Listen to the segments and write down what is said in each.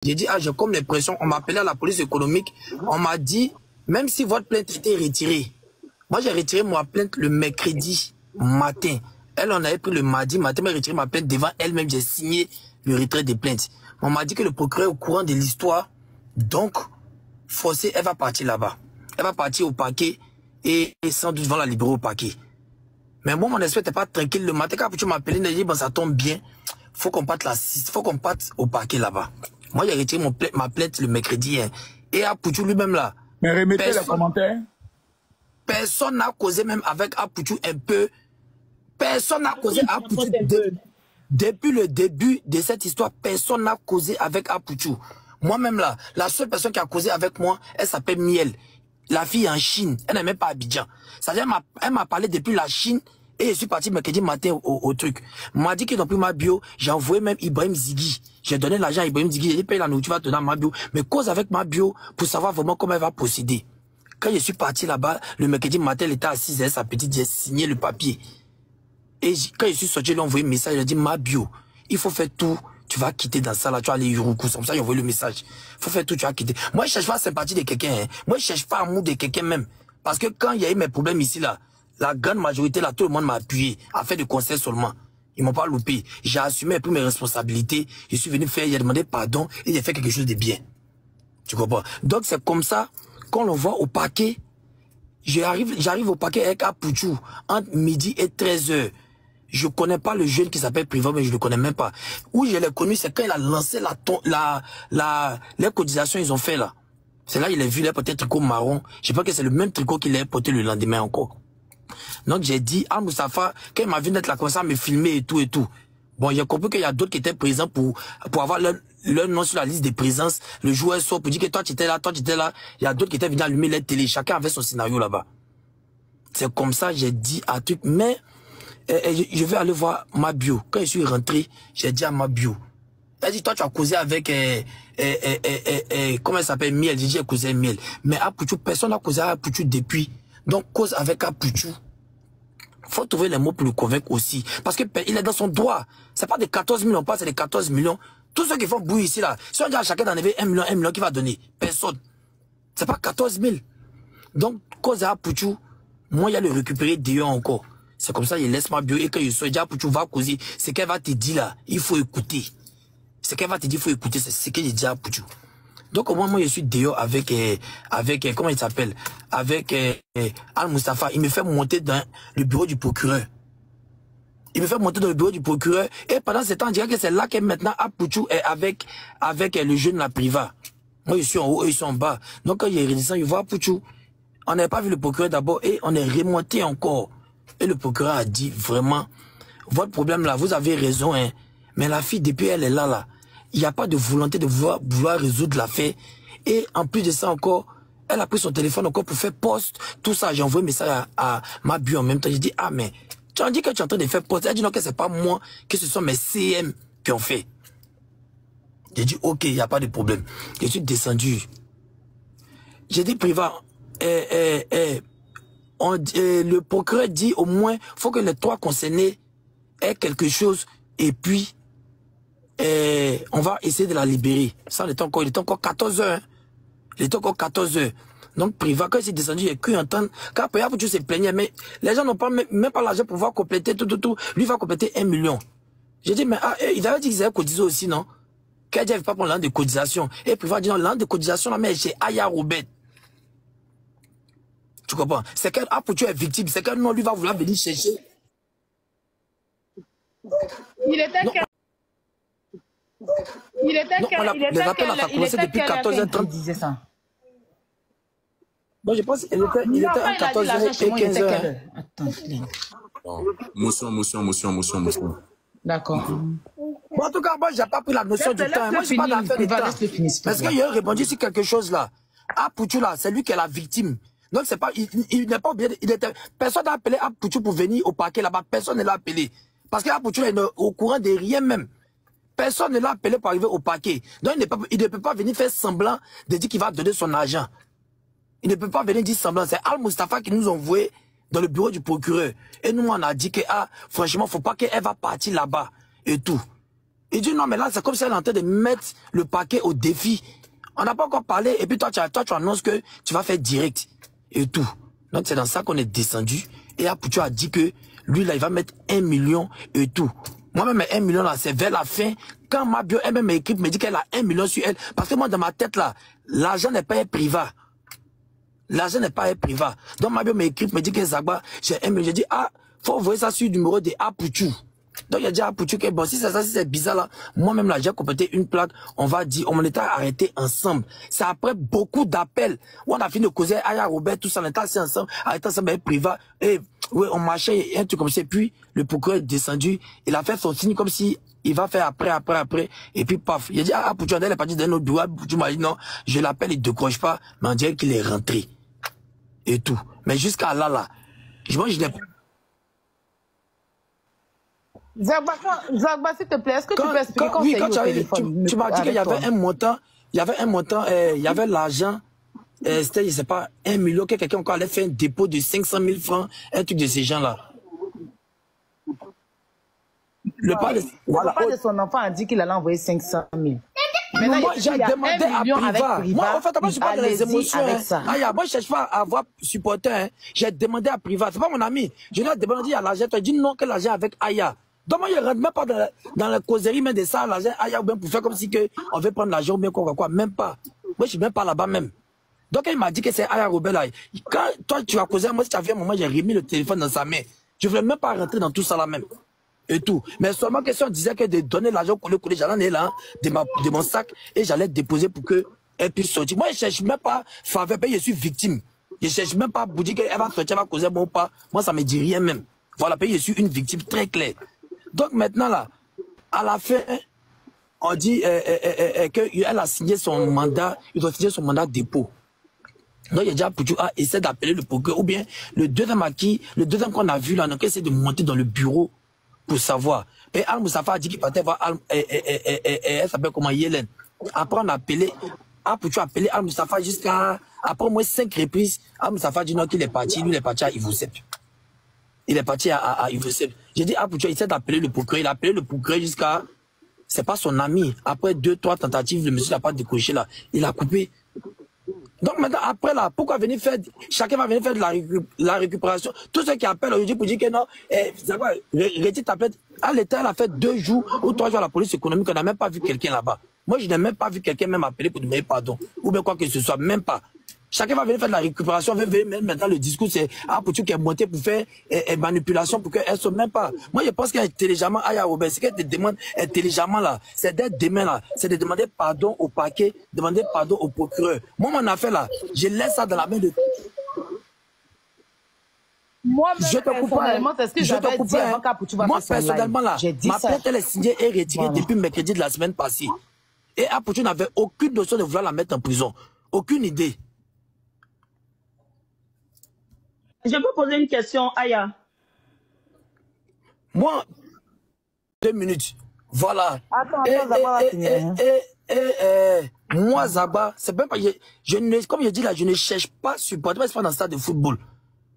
J'ai dit, ah, j'ai comme l'impression, on m'a appelé à la police économique, on m'a dit, même si votre plainte était retirée, moi j'ai retiré ma plainte le mercredi matin. Elle, on avait pris le mardi matin, mais retiré ma plainte devant elle-même, j'ai signé le retrait des plaintes. On m'a dit que le procureur est au courant de l'histoire, donc, forcé, elle va partir là-bas. Elle va partir au parquet et sans doute vont la libérer au parquet. Mais moi, mon esprit n'était pas tranquille. Le matin, quand tu m'as appelé, j'ai dit, bon, ça tombe bien, faut qu'on parte au parquet là-bas. Moi, j'ai retiré ma plainte le mercredi. Hein. Et Apouchou lui-même là. Mais remettez les commentaires. Personne n'a causé même avec Apouchou un peu. Personne n'a causé Apouchou. Depuis le début de cette histoire, personne n'a causé avec Apouchou. Moi-même là, la seule personne qui a causé avec moi, elle s'appelle Miel. La fille en Chine. Elle n'est même pas à Abidjan. C'est-à-dire, elle m'a parlé depuis la Chine. Et je suis parti mercredi matin au truc. M'a dit qu'ils ont pris ma bio. J'ai envoyé même Ibrahim Ziggy. J'ai donné l'argent à Ibrahim Ziggy. J'ai dit, paye la nourriture, tu vas te donner ma bio. Mais cause avec ma bio pour savoir vraiment comment elle va procéder. Quand je suis parti là-bas, le mercredi matin, elle était assise, sa petite, j'ai signé le papier. Et quand je suis sorti, j'ai envoyé un message, j'ai dit, ma bio, il faut faire tout. Tu vas quitter dans ça, là, tu vas aller Yuruku. Comme ça, j'ai envoyé le message. Il faut faire tout, tu vas quitter. Moi, je cherche pas la sympathie de quelqu'un. Hein. Moi, je cherche pas l'amour de quelqu'un même. Parce que quand il y a eu mes problèmes ici, là, la grande majorité, là, tout le monde m'a appuyé, a fait des conseils seulement. Ils m'ont pas loupé. J'ai assumé un peu mes responsabilités. Je suis venu faire, j'ai demandé pardon et j'ai fait quelque chose de bien. Tu comprends? Donc, c'est comme ça, quand on voit au parquet, j'arrive au parquet avec Apouchou entre midi et 13h. Je connais pas le jeune qui s'appelle Priva, mais je le connais même pas. Où je l'ai connu, c'est quand il a lancé les cotisations ils ont fait là. C'est là il a vu, il a porté un tricot marron. Je sais pas que c'est le même tricot qu'il a porté le lendemain encore. Donc j'ai dit, ah Moustapha, quand il m'a vu d'être là comme ça, me filmer et tout et tout. Bon, j'ai compris qu'il y a d'autres qui étaient présents pour avoir leur nom sur la liste de présence. Le joueur sort pour dire que toi tu étais là, toi tu étais là. Il y a d'autres qui étaient venus allumer les télé. Chacun avait son scénario là-bas. C'est comme ça, j'ai dit à truc, mais je vais aller voir ma bio. Quand je suis rentré, j'ai dit à ma bio. Elle dit, toi tu as causé avec, comment elle s'appelle, Miel. J'ai dit, j'ai causé Miel. Mais Apouchou, personne n'a causé avec Apouchou depuis. Donc, cause avec Apouchou. Faut trouver les mots pour le convaincre aussi. Parce que il est dans son droit. C'est pas des 14 millions, pas c'est des 14 millions. Tous ceux qui font bouillir ici, là, si on dit à chacun d'enlever 1 million, qui va donner? Personne. C'est pas 14 000. Donc, cause à Apouchou, moi, il y a le récupérer d'ailleurs encore. C'est comme ça, il laisse ma bio. Et quand il sort, il dit Apouchou va causer. Ce qu'elle va te dire là, il faut écouter. Ce qu'elle va te dire, il faut écouter. C'est ce que j'ai dit à Apouchou. Donc au moins, moi, je suis dehors avec comment il s'appelle? Avec Al-Mustafa. Il me fait monter dans le bureau du procureur. Il me fait monter dans le bureau du procureur. Et pendant ce temps, on dirait que c'est là que maintenant Apouchou est avec le jeune la Priva. Moi, je suis en haut, eux, ils sont en bas. Donc quand il est redescend, il voit Apouchou. On n'avait pas vu le procureur d'abord et on est remonté encore. Et le procureur a dit, vraiment, votre problème là, vous avez raison, hein. Mais la fille, depuis elle est là. Il n'y a pas de volonté de vouloir résoudre l'affaire. Et en plus de ça encore, elle a pris son téléphone encore pour faire poste. Tout ça, j'ai envoyé un message à ma bio en même temps. J'ai dit, ah mais, tu as dit que tu es en train de faire poste. Elle a dit non, que c'est pas moi, que ce sont mes CM qui ont fait. J'ai dit, ok, il n'y a pas de problème. Je suis descendu. J'ai dit, Priva, le procureur dit au moins, faut que les trois concernés aient quelque chose et puis, on va essayer de la libérer. Ça, il était encore 14 heures. Hein. Il était encore 14 heures. Donc, Priva, quand il s'est descendu, il a cru entendre. Quand après, tu se plaignait, mais les gens n'ont pas même pas l'argent pour pouvoir compléter tout. Lui va compléter 1 million. J'ai dit, mais il avait dit qu'ils avaient cotisé aussi, non? Qu'il n'avait pas pour l'an de cotisation. Et Priva dit, non, l'an de cotisation, là, mais c'est Aya Robert. Tu comprends? C'est qu'un Apouchou est victime. C'est qu'un non, lui va vouloir venir chercher. Il était quel? Il était quel? Les appels ont commencé depuis 14h30. disait ça. Bon, je pense qu'il était à 14h et 15h. Attends, Motion. d'accord. Bon, en tout cas, moi, j'ai pas pris la notion du temps. Moi, je suis pas d'affaire de temps. Parce qu'il a répondu sur quelque chose là. Apouchou là, c'est lui qui est la victime. Donc, c'est pas, il n'est pas obligé, personne n'a appelé Apouchou pour venir au parquet là-bas. Personne ne l'a appelé. Parce qu'Apouchou est au courant de rien même. Personne ne l'a appelé pour arriver au parquet. Donc, il ne peut pas venir faire semblant de dire qu'il va donner son argent. Il ne peut pas venir dire semblant. C'est Al-Mustafa qui nous a envoyé dans le bureau du procureur. Et nous, on a dit que, franchement, faut pas qu'elle va partir là-bas et tout. Il dit non, mais là, c'est comme si elle est en train de mettre le paquet au défi. On n'a pas encore parlé, et puis toi, tu annonces que tu vas faire direct et tout. Donc, c'est dans ça qu'on est descendu. Et Apoutu a dit que lui, là, il va mettre 1 million et tout. Moi-même, 1 million, là, c'est vers la fin. Quand ma bio, elle-même, ma équipe me dit qu'elle a 1 million sur elle. Parce que moi, dans ma tête, là, l'argent n'est pas un privat. L'argent n'est pas un privat. Donc, ma bio, ma équipe me dit que Zagba, j'ai 1 million. J'ai dit, ah, faut envoyer ça sur le numéro de Apoutu. Donc, il a dit à Apoutu que bon, si c'est ça, si c'est bizarre là, moi-même là, j'ai complété une plaque, on va dire, on était arrêté ensemble. C'est après beaucoup d'appels, où on a fini de causer, Aya Robert, tout ça, on était assis ensemble, arrêté ensemble, privat, et oui, on marchait, un truc comme ça, puis le procureur est descendu, il a fait son signe comme si il va faire après, et puis paf, il a dit, ah, Apoutu, elle est partie d'un autre doigt, Apoutu m'a dit non, je l'appelle, il décroche pas, mais on dirait qu'il est rentré, et tout. Mais jusqu'à là, moi, je n'ai pas. Zagba, s'il te plaît, est-ce que tu peux expliquer quand oui, c'est au téléphone? Tu m'as dit qu'il y avait un montant, il y avait l'argent, c'était, je sais pas, 1 million, que quelqu'un encore allait faire un dépôt de 500 000 francs, un truc de ces gens-là. Le papa de son enfant a dit qu'il allait envoyer 500 000. Maintenant, moi, j'ai demandé à Priva. Moi, en fait, moi, je suis pas dans les émotions. Moi, je cherche pas à avoir supporter. Hein. J'ai demandé à Priva. C'est pas mon ami. Je lui ai demandé à l'argent. Tu as dit non, que l'argent avec Aya. Donc, moi, je ne rentre même pas dans la causerie, même de ça, l'argent Aya, ou bien pour faire comme si on veut prendre l'argent ou bien quoi. Même pas. Moi, je suis même pas là-bas même. Donc, il m'a dit que c'est Aya Robert là. Quand toi, tu as causé, moi, si tu as vu un moment, j'ai remis le téléphone dans sa main. Je ne voulais même pas rentrer dans tout ça là même. Et tout. Mais seulement que si on disait que de donner l'argent collé, j'allais là, de mon sac, et j'allais déposer pour qu'elle puisse sortir. Moi, je ne cherche même pas faveur, je suis victime. Je ne cherche même pas pour dire qu'elle va sortir, elle va causer bon ou pas. Moi, ça ne me dit rien même. Voilà, je suis une victime très claire. Donc maintenant, là, à la fin, on dit qu'elle a signé son mandat, il doit signer son mandat de dépôt. Donc, il y a déjà Poutou a essayé d'appeler le procureur, ou bien le deuxième qu'on a vu là, on a essayé de monter dans le bureau pour savoir. Et Al-Moussafa a dit qu'il partait voir elle s'appelle comment, Yélène. Après, on a appelé, Poutou a appelé Al-Moussafa jusqu'à, après au moins 5 reprises, Al-Moussafa a dit non qu'il est parti, lui il est parti à Ivosep. Il est parti à Ivosep. J'ai dit, Poutou il essaie d'appeler le procureur, il a appelé le procureur jusqu'à, c'est pas son ami. Après 2-3 tentatives, le monsieur n'a pas décroché là. Il a coupé. Donc maintenant, après là, pourquoi venir faire, chacun va venir faire de la récupération. Tous ceux qui appellent aujourd'hui pour dire que non, retire ta plainte. À l'État, elle a fait 2 jours ou 3 jours à la police économique, on n'a même pas vu quelqu'un là-bas. Moi, je n'ai même pas vu quelqu'un même appeler pour demander pardon. Ou bien quoi que ce soit, même pas. Chacun va venir faire de la récupération, même maintenant le discours c'est Poutou qui est monté pour faire manipulation pour qu'elle ne soit même pas. Moi je pense qu'il y a un téléchargement Aya Robert, ce qu'elle te demande intelligemment là, c'est d'être demain là, c'est de demander pardon au parquet, demander pardon au procureur. Moi mon affaire là, je laisse ça dans la main de... Moi personnellement, c'est ce que j'avais dit avant qu'Apoutu va faire son live. Moi personnellement là, ma plainte elle est signée et retirée depuis mercredi de la semaine passée. Et Poutu n'avait aucune notion de vouloir la mettre en prison. Aucune idée. Je peux poser une question, Aya? Moi, 2 minutes. Voilà. Attends, Zagba va finir. Moi, Zagba, c'est même pas. Comme je dis là, je ne cherche pas supporter. C'est pas dans le stade de football.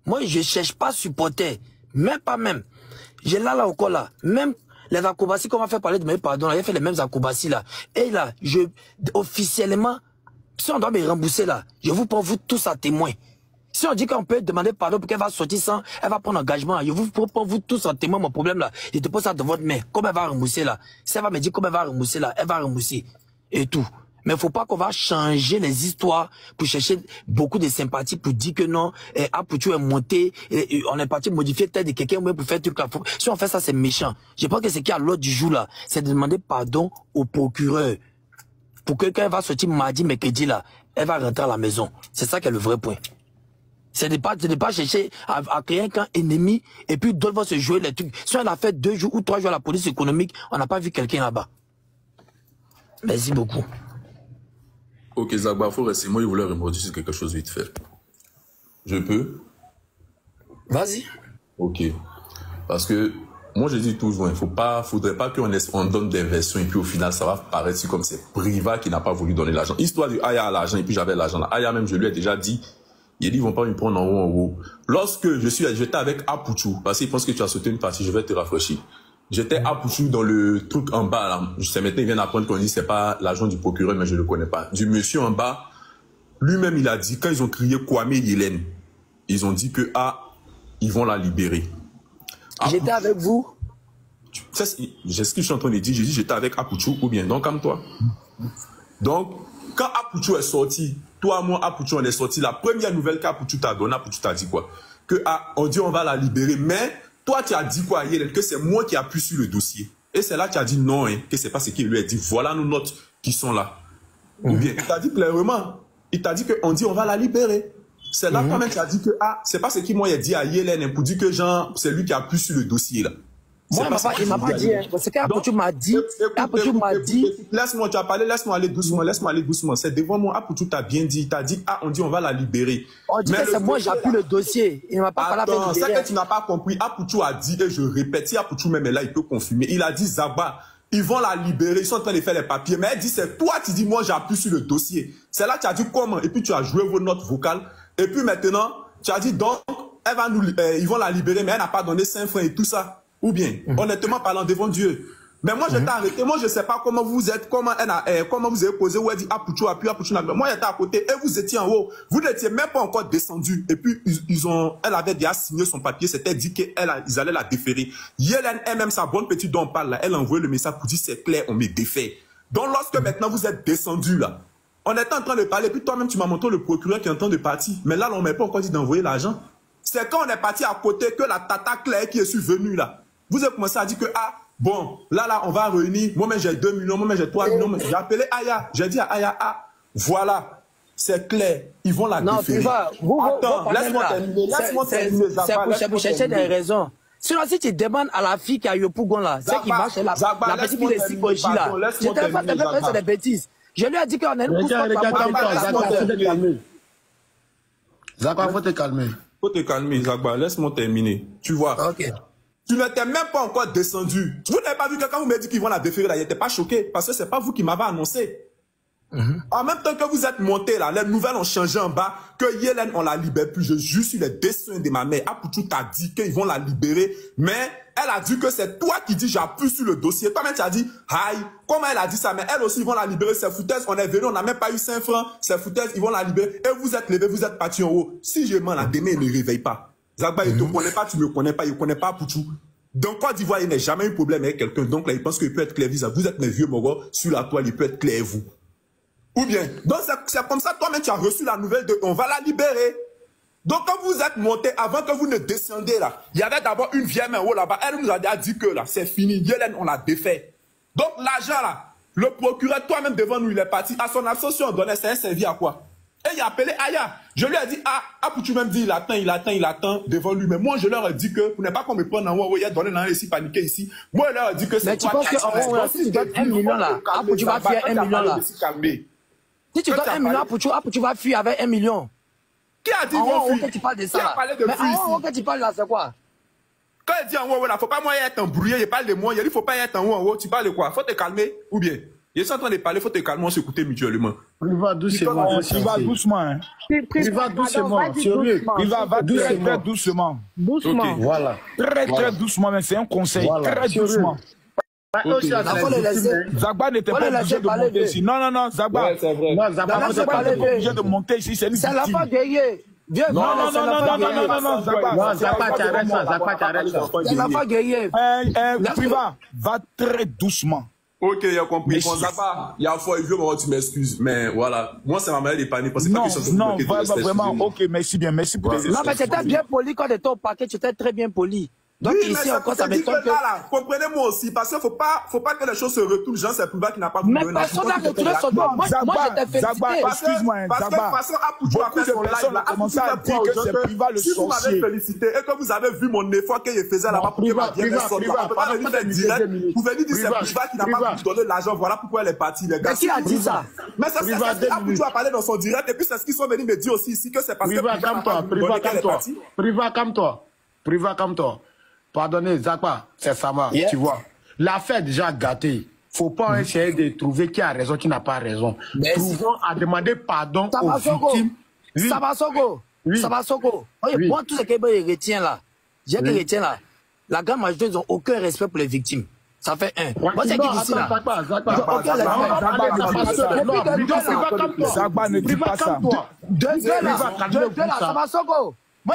Moi, je ne cherche pas supporter. Même pas même. J'ai là encore là. Même les acrobaties qu'on va faire parler de mes pardons, il a fait les mêmes acrobaties là. Et là, officiellement, si on doit me rembourser là, je vous prends vous tous à témoin. Si on dit qu'on peut demander pardon pour qu'elle va sortir sans, elle va prendre engagement. Je vous prends vous tous en témoin mon problème là. Je te pose ça de votre main. Comment elle va rembourser là? Si elle va me dire comment elle va rembourser là, elle va rembourser. Et tout. Mais il ne faut pas qu'on va changer les histoires pour chercher beaucoup de sympathie pour dire que non, Poutou est monté, on est parti modifier tête de quelqu'un pour faire tout là. Si on fait ça, c'est méchant. Je pense que ce qui est à l'ordre du jour là, c'est de demander pardon au procureur. Pour que quand elle va sortir mardi, mercredi là, elle va rentrer à la maison. C'est ça qui est le vrai point. C'est de pas chercher à créer un camp ennemi et puis d'autres vont se jouer les trucs. Si on a fait 2 jours ou 3 jours à la police économique, on n'a pas vu quelqu'un là-bas. Merci beaucoup. Ok, Zagba, faut rester. Moi, je voulais rebondir sur quelque chose vite fait. Je peux? Vas-y. Ok. Parce que moi, je dis toujours, il faudrait pas qu'on donne des versions et puis au final, ça va paraître comme c'est Priva qui n'a pas voulu donner l'argent. Histoire de Aya à l'argent et puis j'avais l'argent là. Aya même, je lui ai déjà dit. Il dit, ils vont pas me prendre en haut. Lorsque j'étais avec Poutou, parce qu'il pense que tu as sauté une partie, je vais te rafraîchir. J'étais à Pouchou dans le truc en bas, là. Je sais maintenant, il vient d'apprendre qu'on dit c'est pas l'agent du procureur, mais je le connais pas. Du monsieur en bas, lui-même, il a dit, quand ils ont crié Kwame Yelen, ils ont dit que, ils vont la libérer. J'étais avec vous. C'est ce que je suis en train de dire. J'ai dit, j'étais avec Apouchou, ou bien, donc, comme toi. Donc, quand Apouchou est sorti, toi, moi, Apouchou, on est sorti, la première nouvelle qu'Apouchou t'a donnée, Apouchou t'a dit quoi? Que, on dit, on va la libérer, mais, toi, tu as dit quoi, Yelen, que c'est moi qui appuie sur le dossier. Et c'est là que tu as dit non, hein, que c'est pas ce qu'il lui a dit. Voilà nos notes qui sont là. Ou bien, il t'a dit clairement, il t'a dit qu'on dit on va la libérer. C'est là quand même tu as dit que, c'est pas ce qu'il m'a dit à Yelen, hein, pour dire que genre, c'est lui qui appuie sur le dossier, là. Moi, il m'a pas dit, hein. C'est qu'Apouchou m'a dit, Apouchou m'a dit. Laisse-moi, tu as parlé, laisse-moi aller doucement, C'est devant moi, Apouchou t'a bien dit, il t'a dit, on dit on va la libérer. On dit que c'est moi, j'appuie le dossier. Il ne m'a pas parlé avec c'est que tu n'as pas compris. Apouchou a dit, et je répète, si Apouchou même est là, il peut confirmer. Il a dit, Zaba, ils vont la libérer, ils sont en train de faire les papiers. Mais elle dit, c'est toi qui dis, moi, j'appuie sur le dossier. C'est là que tu as dit comment, et puis tu as joué vos notes vocales. Et puis maintenant, tu as dit, donc, ils vont la libérer, mais elle n'a pas donné 5 francs et tout ça. Ou bien, honnêtement parlant devant Dieu. Mais moi, je t'ai arrêté. Moi, je ne sais pas comment vous êtes, comment vous avez posé, où elle dit Apouchou appuie, Apouchou n'a pas. Moi, j'étais à côté et vous étiez en haut. Vous n'étiez même pas encore descendu. Et puis, elle avait déjà signé son papier. C'était dit qu'ils allaient la déférer. Yelen, elle-même, sa bonne petite dont on parle là, elle a envoyé le message pour dire c'est clair, on me défait. Donc, lorsque maintenant vous êtes descendu là, on était en train de parler. Puis toi-même, tu m'as montré le procureur qui est en train de partir. Mais là, on ne m'a pas encore dit d'envoyer l'argent. C'est quand on est parti à côté que la tata Claire qui est survenue là. Vous avez commencé à dire que, bon, là, on va réunir, moi-même j'ai 2 millions, moi-même j'ai 3 millions, j'ai appelé Aya, j'ai dit à Aya, voilà, c'est clair, ils vont la déférer. Attends, laisse-moi terminer, c'est pour chercher des raisons. Sinon, si tu demandes à la fille qui a Yopougon là, c'est qui marche la petite fille de Siboji là, je t'ai fait des bêtises. Je lui ai dit qu'on a une pousse Zagba, faut te calmer. Faut te calmer, Zagba, laisse-moi terminer. Tu vois. Ok. Tu n'étais même pas encore descendu. Vous n'avez pas vu que quand vous m'avez dit qu'ils vont la déférer là, il n'était pas choqué parce que c'est pas vous qui m'avez annoncé. En même temps que vous êtes monté là, les nouvelles ont changé en bas, que Yelen on la libère plus. Je jure sur les dessins de ma mère. Apouchou t'a dit qu'ils vont la libérer, mais elle a dit que c'est toi qui dis j'appuie sur le dossier. Toi-même tu as dit, aïe, comment elle a dit ça, mais elle aussi ils vont la libérer, c'est foutaise. On est venu, on n'a même pas eu 5 francs, c'est foutaise, ils vont la libérer. Et vous êtes levé, vous êtes parti en haut. Si je mens là, demain il ne réveille pas. Zagba, il ne te connaît pas, tu ne me connais pas, il ne connaît pas Apouchou. Donc, Côte d'Ivoire, il n'a jamais eu de problème avec quelqu'un. Donc là, il pense qu'il peut être clair vis-à-vis. Vous êtes mes vieux mogos, sur la toile, il peut être clair vous. Ou bien, donc c'est comme ça, toi-même, tu as reçu la nouvelle de on va la libérer. Donc, quand vous êtes monté, avant que vous ne descendiez là, il y avait d'abord une vieille main haut là-bas. Elle nous a dit que là, c'est fini. Yelen, on l'a défait. Donc, l'argent là, le procureur, toi-même devant nous, il est parti. À son absence, on donnait, ça a servi à quoi? Et il a appelé Aya. Je lui ai dit, Apouchou même dit, il attend devant lui. Mais moi, je leur ai dit que, vous n'avez pas qu'on me prenne en haut, il y a donné là, ici, paniqué ici. Moi, je leur ai dit que c'est toi. Mais tu penses que, si tu donnes 1 million là, Apouchou va fuir 1 million là. Si tu donnes 1 million, Apouchou va fuir avec 1 million. Qui a dit que tu parles de ça? Mais en haut, que tu parles là, c'est quoi? Quand il dit en haut, il ne faut pas moi être embrouillé, il parle de moi, il ne faut pas être en haut, tu parles de quoi? Faut te calmer, ou bien? Ils sont en train de parler, il faut te calmer, on s'écouter mutuellement. Priva doucement. Priva doucement. Priva doucement, sérieux. Priva va très doucement. Doucement. Voilà. Très doucement, mais c'est un conseil. Très doucement. Zagba n'était pas obligé de monter ici. Non, Zagba. Non, Zagba n'était pas obligé de monter ici. C'est la fin guerrier. Non, Zagba, tu arrêtes ça. C'est la fin guerrier. Priva, va très doucement. Ok, il a compris. Bon, Zagba, il y a un fois, tu m'excuses. Mais voilà, moi, c'est ma manière de paniquer. Non, vraiment, ok, merci bien. Merci pour tes Non, mais tu étais bien poli quand tu étais au paquet, tu étais très bien poli. Donc oui, ici encore ça m'étonne que... Comprenez-moi aussi, parce qu'il faut pas que les choses se retournent. Jean, c'est Priva qui n'a pas voulu. Mais personne n'a retourné son doigt. Moi, j'étais félicité. Excuse-moi, parce que de toute façon, Apouchou a fait son live là. Commencé à dire que c'est Priva le sorcier. Si vous m'avez félicité et que vous avez vu mon effort qu'il faisait là-bas pour que ma bien sorte, on peut pas venir faire direct. Vous pouvez dire que c'est Priva qui n'a pas voulu donner l'argent. Voilà pourquoi elle est partie, les gars. Mais qui a dit ça? Mais c'est ce qu'Apouchou a parlé dans son direct et puis c'est ce qu'ils sont venus me dire aussi ici que c'est parce que Priva, calme-toi. Pardonnez, Zagba, c'est Sama, tu vois. L'affaire est déjà gâtée. Faut pas essayer de trouver qui a raison, qui n'a pas raison. Trouvons à demander pardon aux victimes. Sabasoko. Moi, tout ce que je retiens là, La grande majorité, ils n'ont aucun respect pour les victimes. Ça fait un. Moi, c'est qui d'ici là? Zagba ne dit pas ça.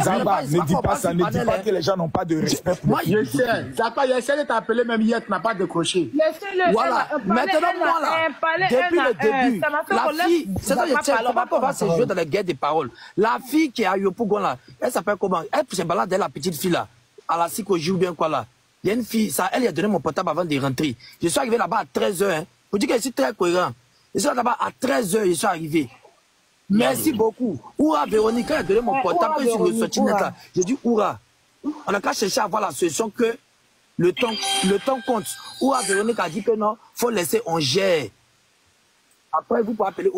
Zagba ne dit pas ça, ne dit pas que les gens n'ont pas de respect pour moi. Zagba, il a essayé de t'appeler, même hier, tu n'as pas décroché. Voilà. Maintenant, moi, là, depuis le début, la fille, c'est ça, je ne pas qu'on va se jouer dans la guerre des paroles. La fille qui est à Yopougon, là, elle s'appelle comment? Elle se balade, la petite fille, là, à la Sikoji ou bien quoi, là. Il y a une fille, ça, elle lui a donné mon portable avant de rentrer. Je suis arrivé là-bas à 13h, hein. Faut dire que je suis très cohérent. Je suis là-bas à 13h, je suis arrivé. Merci beaucoup. Oura Véronique, elle a donné mon portable, quand je suis ressorti net là. J'ai dit, Oura, on n'a qu'à chercher à avoir la solution que le temps compte. Oura Véronique a dit que non, faut laisser, on gère. Après, vous pouvez appeler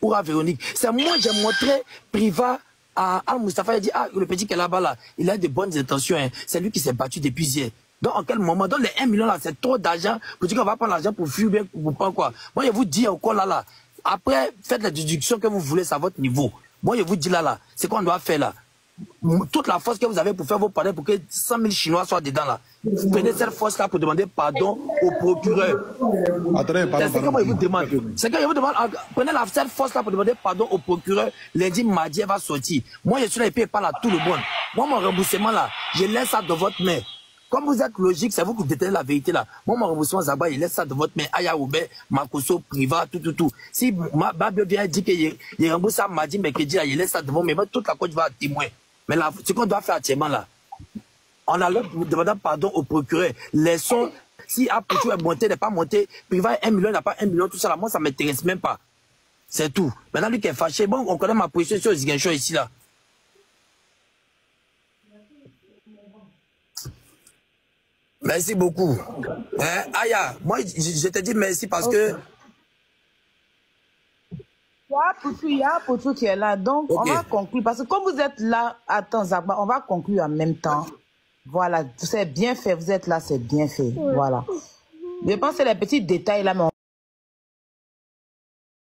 Oura Véronique. C'est moi, j'ai montré Priva à Al-Mustafa. Il a dit, ah, le petit qui est là-bas, là, il a de bonnes intentions. Hein. C'est lui qui s'est battu depuis hier. Donc, en quel moment, dans les 1 million là, c'est trop d'argent pour dire qu'on va prendre l'argent pour fuir bien, pour prendre quoi. Moi, je vous dis encore là. Après, faites la déduction que vous voulez, c'est à votre niveau. Moi, je vous dis là, c'est quoi on doit faire là. Toute la force que vous avez pour faire vos pardons, pour que 100 000 Chinois soient dedans là. Vous prenez cette force-là pour demander pardon au procureur. C'est ce que moi, je vous demande. C'est que je vous demande, prenez cette force-là pour demander pardon au procureur. Lundi, mardi, elle va sortir. Moi, je suis là et puis elle parle à tout le monde. Moi, mon remboursement là, je laisse ça de votre main. Comme vous êtes logique, c'est vous qui détenez la vérité là. Moi, mon remboursement, Zagba, il laisse ça de votre main. Aya Oube, Makoso, Priva, tout. Si Babio vient dire qu'il rembourse ça mardi, mercredi, il laisse ça devant moi. Toute la Côte va témoin. Mais là, ce qu'on doit faire actuellement là, on a l'ordre de demander pardon au procureur. Laissons, si Apouchou est monté, n'est pas monté, Priva 1 million, n'a pas 1 million, tout ça là, moi, ça ne m'intéresse même pas. C'est tout. Maintenant, lui qui est fâché, bon, on connaît ma position sur Ziguinchon ici là. Merci beaucoup. Hein, Aya, moi, je te dis merci parce que... Il y a Poutou qui est là, donc on va conclure. Parce que comme vous êtes là, attends, Zagba, on va conclure en même temps. Voilà, c'est bien fait, vous êtes là, c'est bien fait. Voilà. Je pense que c'est les petits détails là, mais